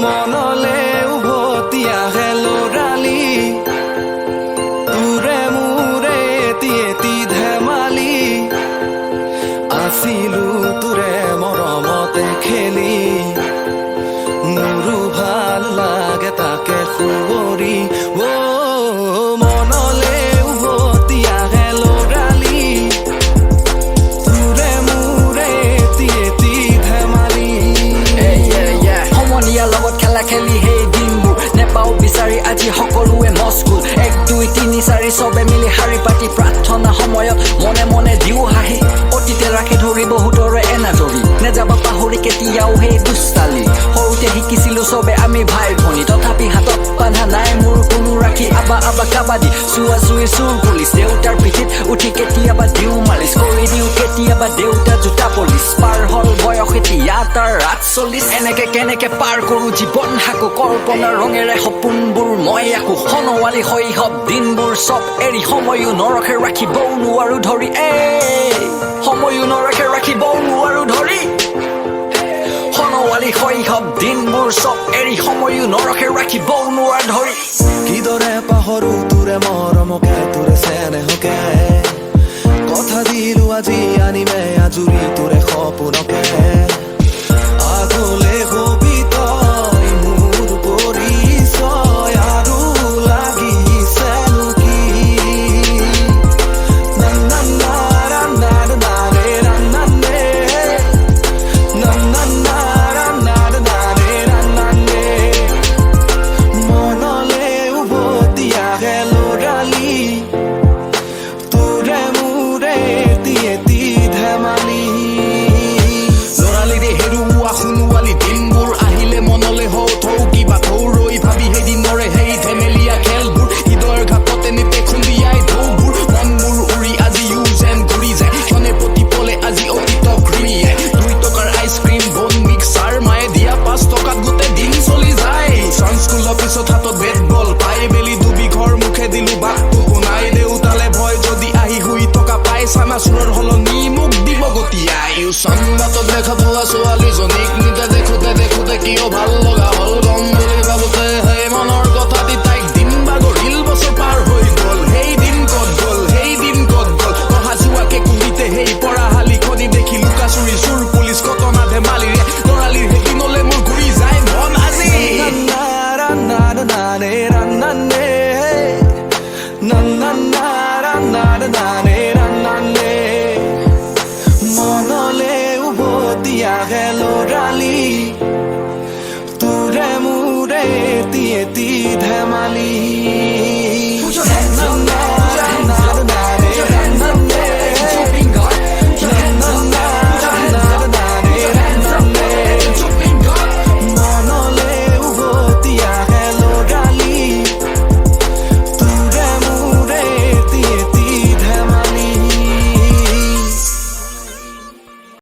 মনলে উভতি আহে লৰালি তোৰে মোৰে এটি ধেমালি আছিলো তোৰে মৰমতে খেলি মোৰো ভাল লাগে তাকে সুৱৰি মনলে উভতি আহে লৰালি তোৰে মোৰে এটি ধেমালি সমনীয়াৰ লগত খেলা খেলি সেই দিনবোৰ নেপাও বিচাৰি আজি সকলোৱে মস্কুল 1 2 3 4 চবে মিলি শাৰী পাতি প্ৰাৰ্থনা সময়ত মনে মনে দিও হাঁহি অতীতে ৰাখি ধৰি বহুতৰে এনাজৰি নেযাবা পাহৰি কেতিয়াও সেই দুষ্টালি সৰুতে শিকিছিলো চবে আমি ভাই ভনী তথাপি হাতত বান্ধা নাই মোৰ কোনো ৰাখি আবা কাবাডী চুৱা চুই চুৰ পুলিচ দেউতাৰ পিঠিত উঠি কেতিয়াবা দিও মালিচ কৰি দিও কেতিয়াবা দেউতা জোতা পলিচ পাৰ হল বয়স এতিয়া তাৰ 48 এনেকে কেনেকে পাৰ কৰো জীৱন হাকো কল্পনাৰ ৰঙেৰে সপোনবোৰ মই আকো সনৱালী শৈশৱ দিনবোৰ চব এৰি সময়ো নৰখে ৰাখিবও নোৱাৰো ধৰি সময়ো নৰখে ৰাখিবও নোৱাৰো ধৰি সনৱালী শৈশৱ দিনবোৰ চব এৰি সময়ো নৰখে ৰাখিবও নোৱাৰো ধৰি কিদৰে পাহৰো তোৰে মৰমকে তোৰে চেনেহকে কথা দিলো আজি আনিমে আজুৰি তোৰে সপোনকে আগলে হবি তই মোৰ পৰিচয় আৰু লাগিছে কি মনলে উভতি আহে লৰালি তোৰে মোৰে এটি ধেমালি লৰালিৰে হেৰুৱা সোণোৱালী দিনবোৰ আহিলে মনলে হও থৌ কিবা থৌ ৰৈ ভাবি সেইদিনৰে সেই ধেমেলীয়া খেলবোৰ হৃদয়ৰ ঘাটতে নিতে খুন্দিয়াই ঢৌবোৰ মনবোৰ উৰি আজিও যেন ঘূৰি যায় ক্ষণে প্ৰতিপলে আজি অতীতক ঘূৰিয়াই 2 টকাৰ আইচক্ৰীম বন মিক্সাৰ মায়ে দিয়া 5 টকাত গোটেই দিন চলি যায় স্কুল অফিচত হাতত বেট বল পাই বেলি ডুবি ঘৰ মুখে দিলো বাটটো শুনাই দেউতালে ভয় যদি আহি শুই থকা পাই চানাচুৰৰ সলনি মোক দিব গতিয়াই চন্দাতত দেখা পোৱা ছোৱালীজনীক নিতে দেখোতে কিয় ভাল লগা হল গম বুলি ভাবোতে সেই মনৰ কথা দি তাইক দিন বাগৰিল বছৰ পাৰ হৈ গল সেই দিন কত গল অহা যোৱাকে কুলিতে সেই পৰাশালিখনি দেখি লুকা চুৰি চুৰ পুলিচ কটনা ধেমালি